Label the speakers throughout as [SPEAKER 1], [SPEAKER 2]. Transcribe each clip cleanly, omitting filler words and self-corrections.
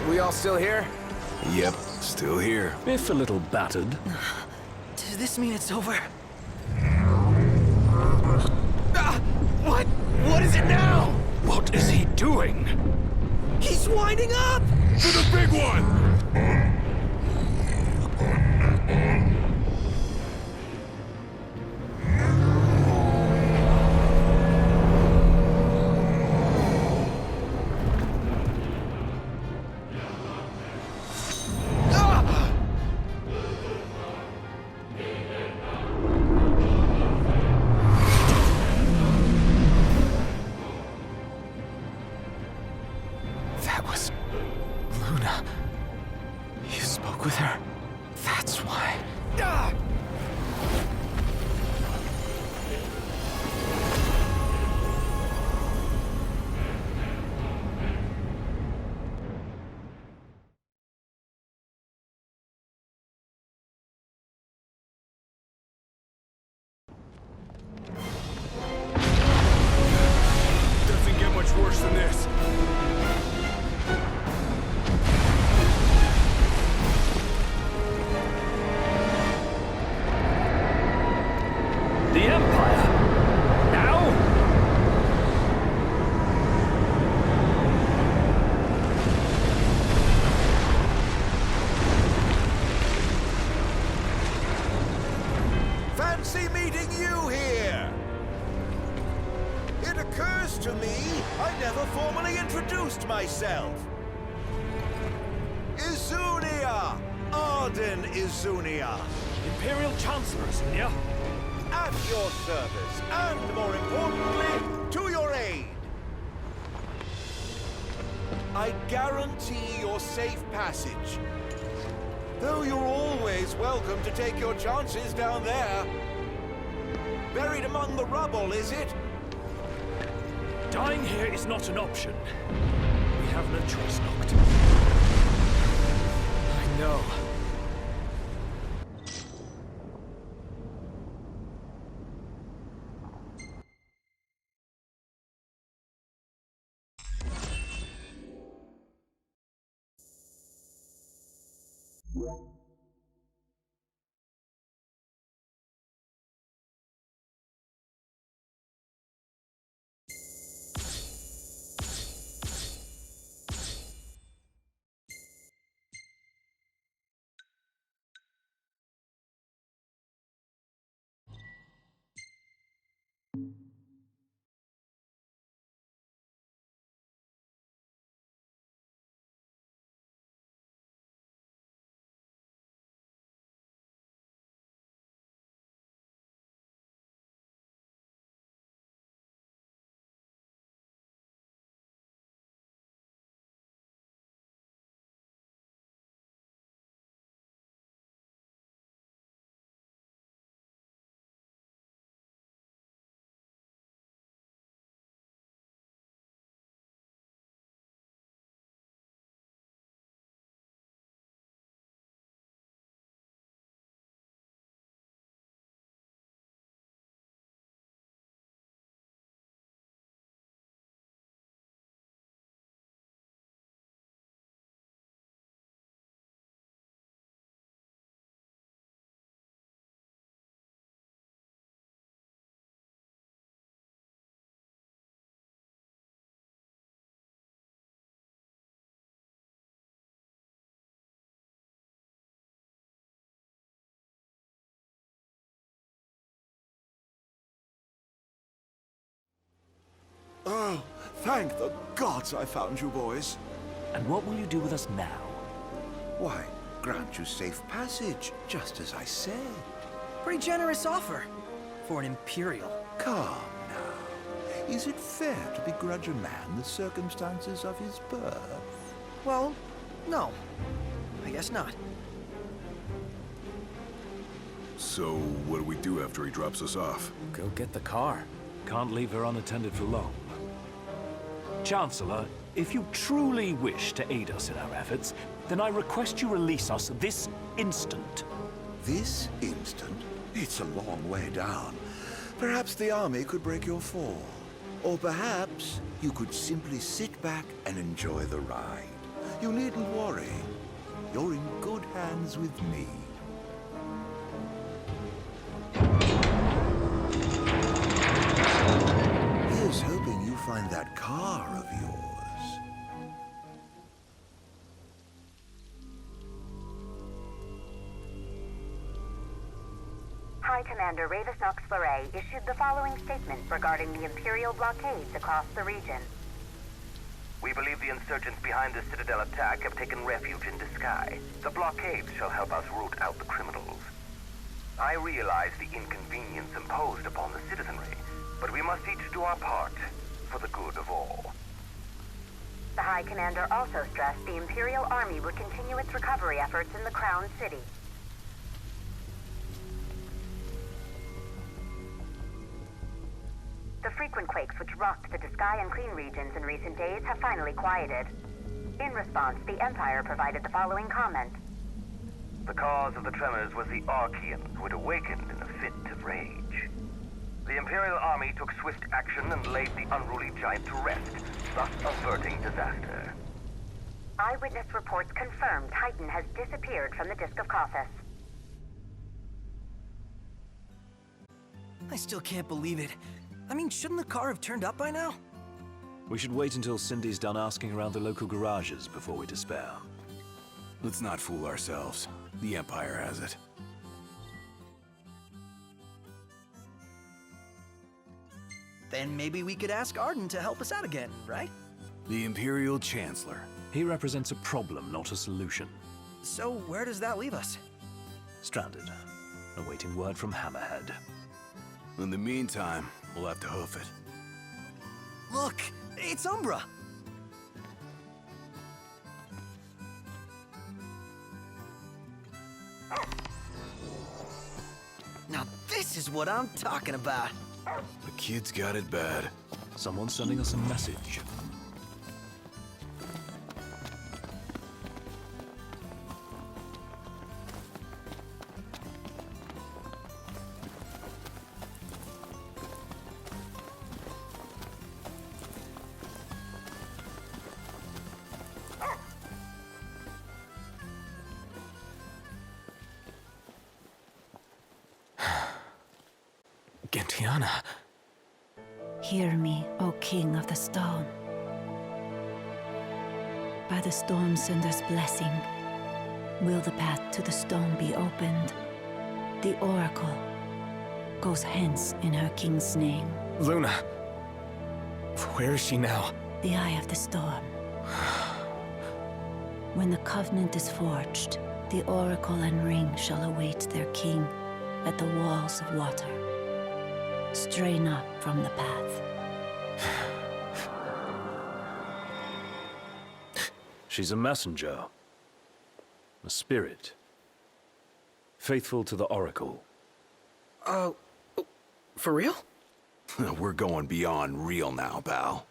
[SPEAKER 1] We all still here?
[SPEAKER 2] Yep, still here.
[SPEAKER 3] If a little battered.
[SPEAKER 1] Does this mean it's over? What? What is it now?
[SPEAKER 3] What is he doing?
[SPEAKER 1] He's winding up!
[SPEAKER 2] For the big one!
[SPEAKER 1] That was... Luna. You spoke with her? That's why.
[SPEAKER 2] Doesn't get much worse than this.
[SPEAKER 3] The Empire? Now?
[SPEAKER 4] Fancy meeting you here! It occurs to me I never formally introduced myself. Izunia! Arden Izunia!
[SPEAKER 3] Imperial Chancellor, Izunia.
[SPEAKER 4] At your service, and more importantly, to your aid. I guarantee your safe passage. Though you're always welcome to take your chances down there. Buried among the rubble, is it?
[SPEAKER 3] Dying here is not an option. We have no choice, Noct.
[SPEAKER 1] I know.
[SPEAKER 4] Oh, thank the gods I found you boys.
[SPEAKER 3] And what will you do with us now?
[SPEAKER 4] Why, grant you safe passage, just as I said.
[SPEAKER 1] Pretty generous offer. For an Imperial.
[SPEAKER 4] Calm now. Is it fair to begrudge a man the circumstances of his birth?
[SPEAKER 1] Well, no. I guess not.
[SPEAKER 2] So, what do we do after he drops us off?
[SPEAKER 3] Go get the car. Can't leave her unattended for long. Chancellor, if you truly wish to aid us in our efforts, then I request you release us this instant.
[SPEAKER 4] This instant? It's a long way down. Perhaps the army could break your fall. Or perhaps you could simply sit back and enjoy the ride. You needn't worry. You're in good hands with me. Here's hoping you find that car of yours.
[SPEAKER 5] High Commander Ravis Nox Fleury issued the following statement regarding the Imperial blockades across the region.
[SPEAKER 6] We believe the insurgents behind the Citadel attack have taken refuge in Disguise. The blockades shall help us root out the criminals. I realize the inconvenience imposed upon the citizenry, but we must each do our part for the good of all.
[SPEAKER 5] The High Commander also stressed the Imperial Army would continue its recovery efforts in the Crown City. The frequent quakes which rocked the Disguise and Clean regions in recent days have finally quieted. In response, the Empire provided the following comment.
[SPEAKER 6] The cause of the tremors was the Archean, who had awakened in a fit of rage. The Imperial Army took swift action and laid the unruly giant to rest, thus averting disaster.
[SPEAKER 5] Eyewitness reports confirm Titan has disappeared from the Disk of Kothis.
[SPEAKER 1] I still can't believe it. I mean, shouldn't the car have turned up by now?
[SPEAKER 3] We should wait until Cindy's done asking around the local garages before we despair.
[SPEAKER 2] Let's not fool ourselves. The Empire has it.
[SPEAKER 1] Then maybe we could ask Arden to help us out again, right?
[SPEAKER 2] The Imperial Chancellor.
[SPEAKER 3] He represents a problem, not a solution.
[SPEAKER 1] So where does that leave us?
[SPEAKER 3] Stranded, awaiting word from Hammerhead.
[SPEAKER 2] In the meantime, we'll have to hoof it.
[SPEAKER 1] Look, it's Umbra! Now this is what I'm talking about.
[SPEAKER 2] The kid's got it bad.
[SPEAKER 3] Someone's sending us a message.
[SPEAKER 1] Gentiana.
[SPEAKER 7] Hear me, O King of the Stone. By the Stormsender's blessing, will the path to the stone be opened. The Oracle goes hence in her king's name.
[SPEAKER 8] Luna. Where is she now?
[SPEAKER 7] The Eye of the Storm. When the Covenant is forged, the Oracle and Ring shall await their king at the walls of water. Stray not from the path.
[SPEAKER 3] She's a messenger. A spirit. Faithful to the Oracle.
[SPEAKER 1] For real?
[SPEAKER 2] We're going beyond real now, pal.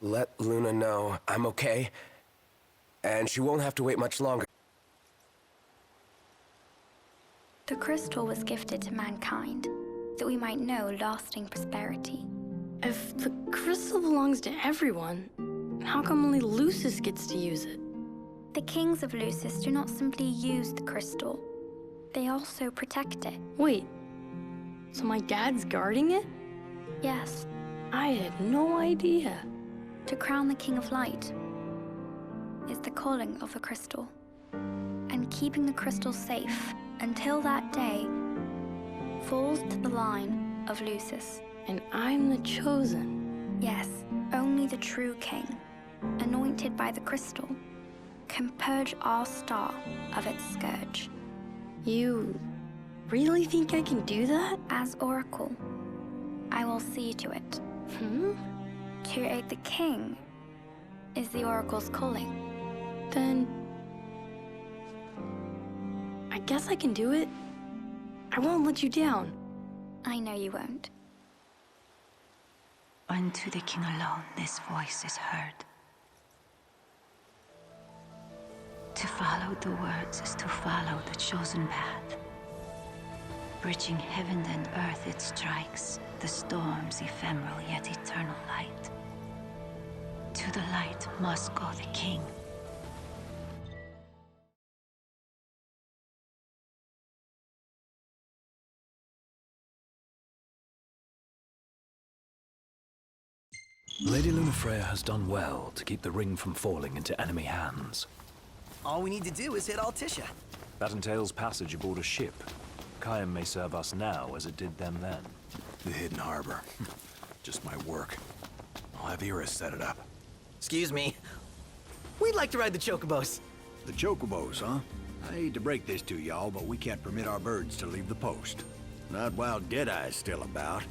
[SPEAKER 8] Let Luna know I'm okay, and she won't have to wait much longer.
[SPEAKER 9] The crystal was gifted to mankind, that we might know lasting prosperity.
[SPEAKER 10] If the crystal belongs to everyone, how come only Lucis gets to use it?
[SPEAKER 9] The kings of Lucis do not simply use the crystal, they also protect it.
[SPEAKER 10] Wait, so my dad's guarding it?
[SPEAKER 9] Yes,
[SPEAKER 10] I had no idea.
[SPEAKER 9] to crown the King of Light is the calling of the crystal, and keeping the crystal safe until that day falls to the line of Lucis.
[SPEAKER 10] And I'm the chosen.
[SPEAKER 9] Yes, only the true king, anointed by the crystal, can purge our star of its scourge.
[SPEAKER 10] You really think I can do that?
[SPEAKER 9] As Oracle, I will see to it. To aid the king is the Oracle's calling.
[SPEAKER 10] Then I guess I can do it. I won't let you down.
[SPEAKER 9] I know you won't.
[SPEAKER 7] Unto the king alone this voice is heard. To follow the words is to follow the chosen path. Bridging heaven and earth it strikes, the storm's ephemeral yet eternal light. To the light must go the king.
[SPEAKER 3] Lady Lunafreya has done well to keep the ring from falling into enemy hands.
[SPEAKER 1] All we need to do is hit Altissia.
[SPEAKER 3] That entails passage aboard a ship. Khaim may serve us now as it did them then.
[SPEAKER 11] The hidden harbor. Just my work. I'll have Iris set it up.
[SPEAKER 1] Excuse me. We'd like to ride the chocobos.
[SPEAKER 11] The chocobos, huh? I hate to break this to y'all, but we can't permit our birds to leave the post. Not while Deadeye's still about.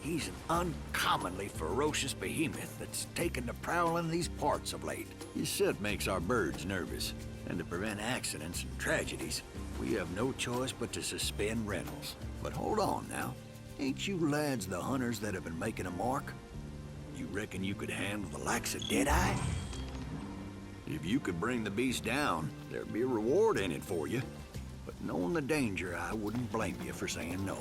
[SPEAKER 11] He's an uncommonly ferocious behemoth that's taken to prowling these parts of late. His scent makes our birds nervous, and to prevent accidents and tragedies, we have no choice but to suspend rentals. But hold on now. Ain't you lads the hunters that have been making a mark? You reckon you could handle the likes of Deadeye? If you could bring the beast down, there'd be a reward in it for you. But knowing the danger, I wouldn't blame you for saying no.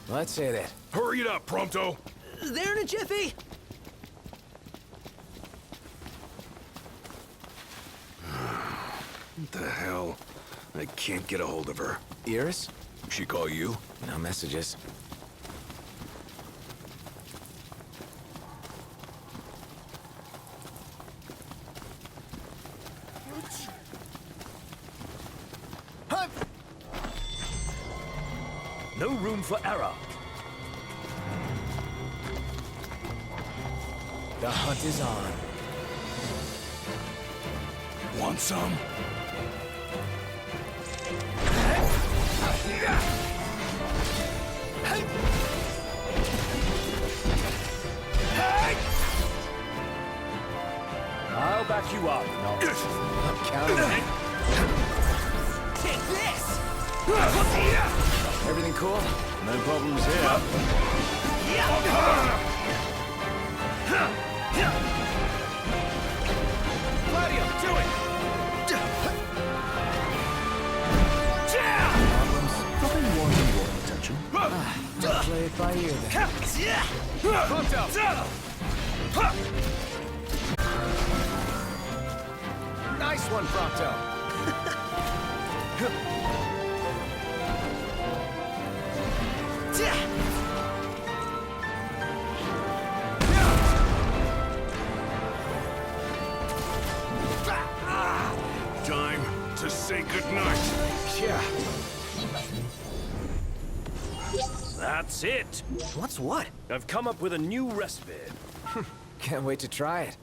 [SPEAKER 8] Let's hit it.
[SPEAKER 2] Hurry it up, Prompto!
[SPEAKER 1] There in a jiffy!
[SPEAKER 2] What the hell? I can't get a hold of her.
[SPEAKER 8] Iris?
[SPEAKER 2] She call you?
[SPEAKER 8] No messages.
[SPEAKER 3] No room for error.
[SPEAKER 8] The hunt is on.
[SPEAKER 2] Want some?
[SPEAKER 3] I'll back you up, no.
[SPEAKER 8] I'm counting on it.
[SPEAKER 1] Take this!
[SPEAKER 8] Everything cool?
[SPEAKER 11] No problems here.
[SPEAKER 1] Claudio, do it!
[SPEAKER 8] Problems? Nothing more than your attention. I'll play it by ear then. Nice one, Prompto.
[SPEAKER 2] Time to say goodnight.
[SPEAKER 8] Yeah.
[SPEAKER 3] That's it.
[SPEAKER 1] What's what?
[SPEAKER 3] I've come up with a new recipe.
[SPEAKER 8] Can't wait to try it.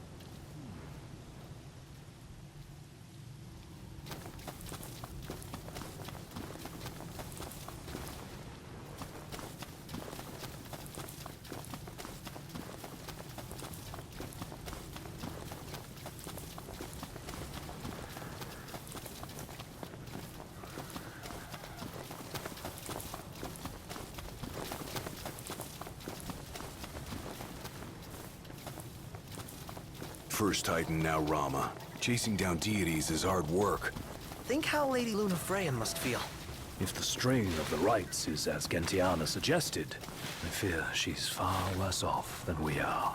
[SPEAKER 2] first Titan, now Rama. Chasing down deities is hard work.
[SPEAKER 1] Think how Lady Luna Freya must feel.
[SPEAKER 3] If the strain of the rites is as Gentiana suggested, I fear she's far worse off than we are.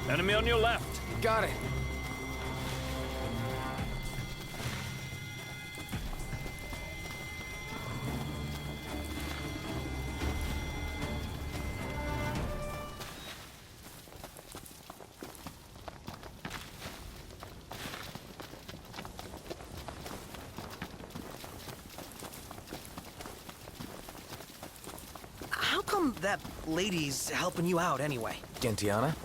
[SPEAKER 3] Enemy on your left.
[SPEAKER 8] Got it.
[SPEAKER 1] How come that lady's helping you out anyway?
[SPEAKER 8] Gentiana?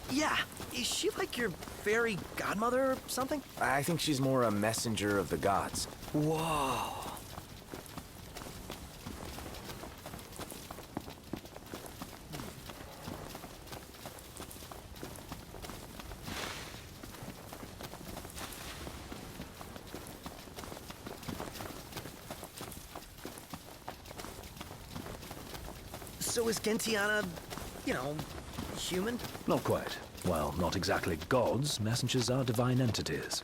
[SPEAKER 1] Yeah, is she like your fairy godmother or something?
[SPEAKER 8] I think she's more a messenger of the gods.
[SPEAKER 1] Whoa. So is Gentiana, human?
[SPEAKER 3] Not quite. While not exactly gods, messengers are divine entities.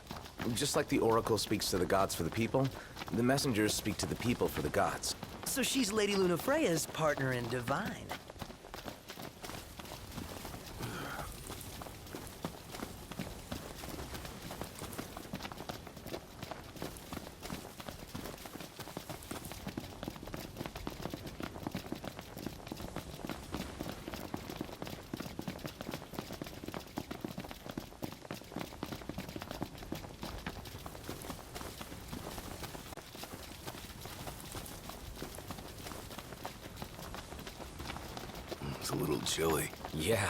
[SPEAKER 8] Just like the Oracle speaks to the gods for the people, the messengers speak to the people for the gods.
[SPEAKER 1] So she's Lady Luna Freya's partner in divine.
[SPEAKER 2] It's a little chilly.
[SPEAKER 8] Yeah.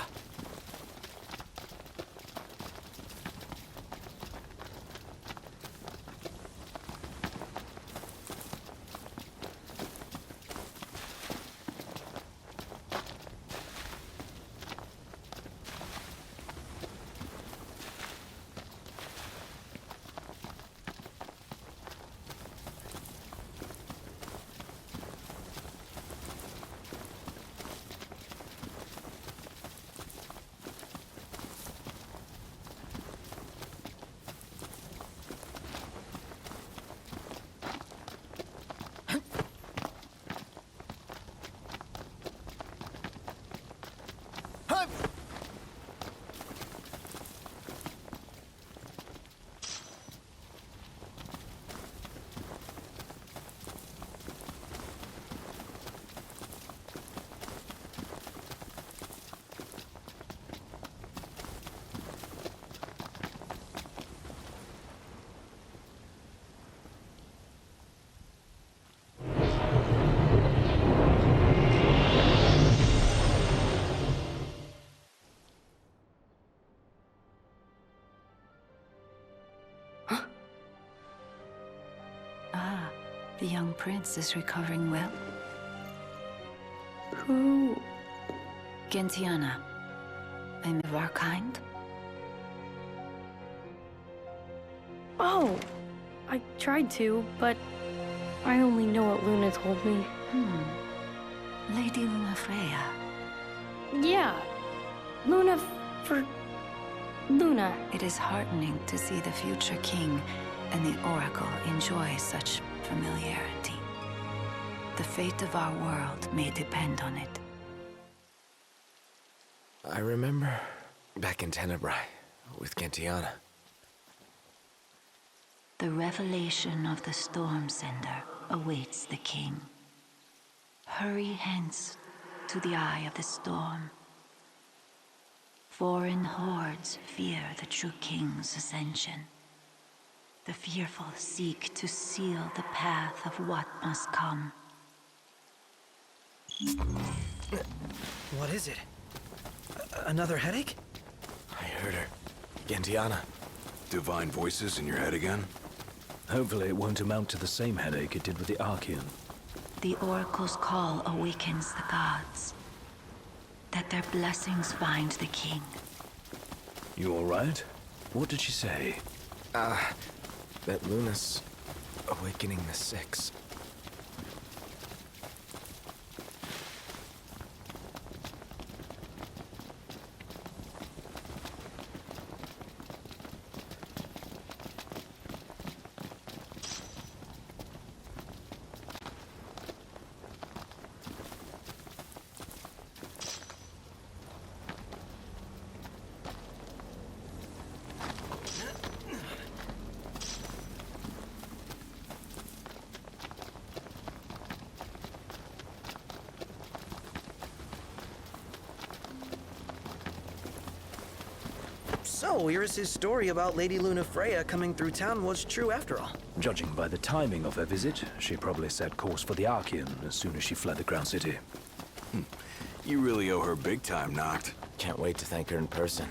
[SPEAKER 7] The young prince is recovering well.
[SPEAKER 10] Who?
[SPEAKER 7] Gentiana. I'm of our kind.
[SPEAKER 10] Oh! I tried to, but I only know what Luna told me.
[SPEAKER 7] Lady Luna Freya.
[SPEAKER 10] Yeah. Luna for Luna.
[SPEAKER 7] It is heartening to see the future king and the Oracle enjoy such familiarity. The fate of our world may depend on it.
[SPEAKER 8] I remember back in Tenebrae with Gentiana.
[SPEAKER 7] The revelation of the Storm Sender awaits the king. Hurry hence to the eye of the storm. Foreign hordes fear the true king's ascension. The fearful seek to seal the path of what must come.
[SPEAKER 1] What is it? Another headache?
[SPEAKER 8] I heard her. Gentiana.
[SPEAKER 2] Divine voices in your head again?
[SPEAKER 3] Hopefully it won't amount to the same headache it did with the Archean.
[SPEAKER 7] The Oracle's call awakens the gods. That their blessings find the king.
[SPEAKER 3] You all right? What did she say?
[SPEAKER 8] That Luna's awakening the Six.
[SPEAKER 1] So, Iris' story about Lady Lunafreya coming through town was true after all.
[SPEAKER 3] Judging by the timing of her visit, she probably set course for the Archean as soon as she fled the Crown City.
[SPEAKER 2] You really owe her big time, Noct.
[SPEAKER 8] Can't wait to thank her in person.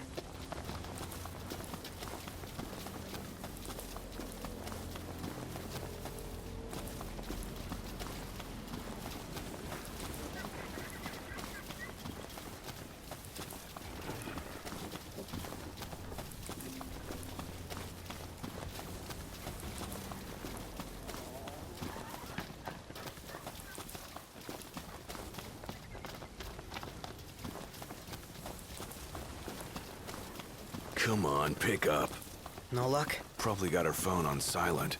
[SPEAKER 2] Come on, pick up.
[SPEAKER 1] No luck?
[SPEAKER 2] Probably got her phone on silent.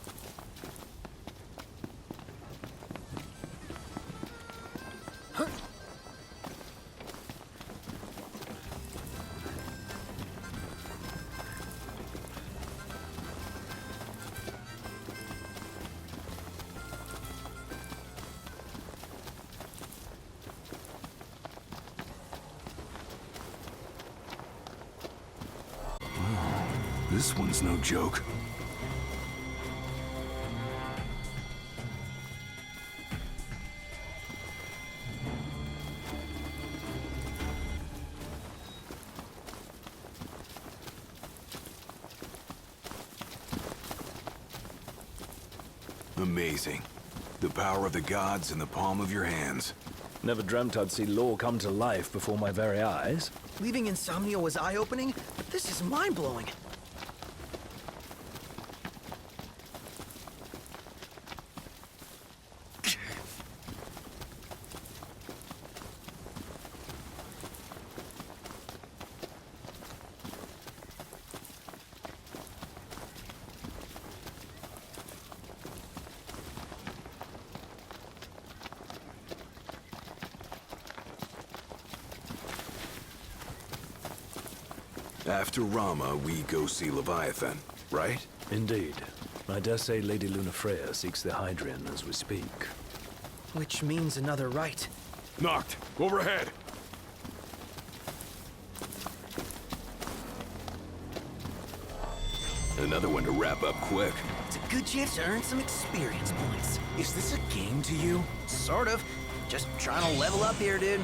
[SPEAKER 2] This one's no joke. Amazing. The power of the gods in the palm of your hands.
[SPEAKER 3] Never dreamt I'd see lore come to life before my very eyes.
[SPEAKER 1] Leaving Insomnia was eye-opening, but this is mind-blowing.
[SPEAKER 2] After Rama, we go see Leviathan, right?
[SPEAKER 3] Indeed. I dare say Lady Lunafreya seeks the Hydrian as we speak.
[SPEAKER 1] Which means another rite.
[SPEAKER 2] Noct, overhead! Another one to wrap up quick.
[SPEAKER 1] It's a good chance to earn some experience points.
[SPEAKER 8] Is this a game to you?
[SPEAKER 1] Sort of. Just trying to level up here, dude.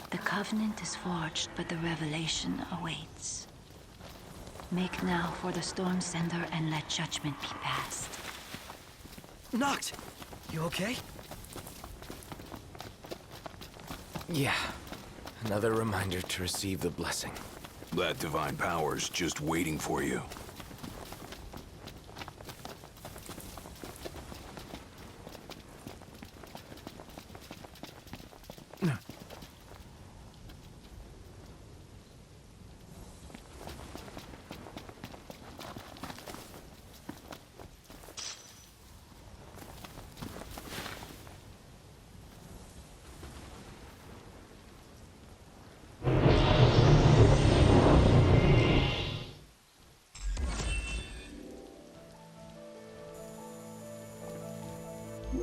[SPEAKER 7] The covenant is forged, but the revelation awaits. Make now for the storm sender and let judgment be passed.
[SPEAKER 1] Noct! You okay?
[SPEAKER 8] Yeah. Another reminder to receive the blessing.
[SPEAKER 2] That divine power's just waiting for you.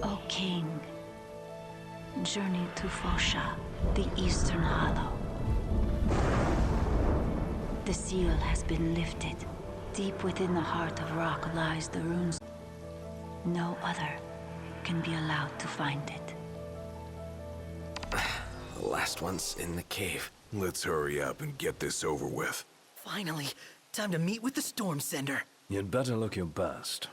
[SPEAKER 7] O King, journey to Fosha, the Eastern Hollow. The seal has been lifted. Deep within the heart of rock lies the runes. No other can be allowed to find it.
[SPEAKER 8] The last one's in the cave.
[SPEAKER 2] Let's hurry up and get this over with.
[SPEAKER 1] Finally, time to meet with the Storm Sender.
[SPEAKER 3] You'd better look your best.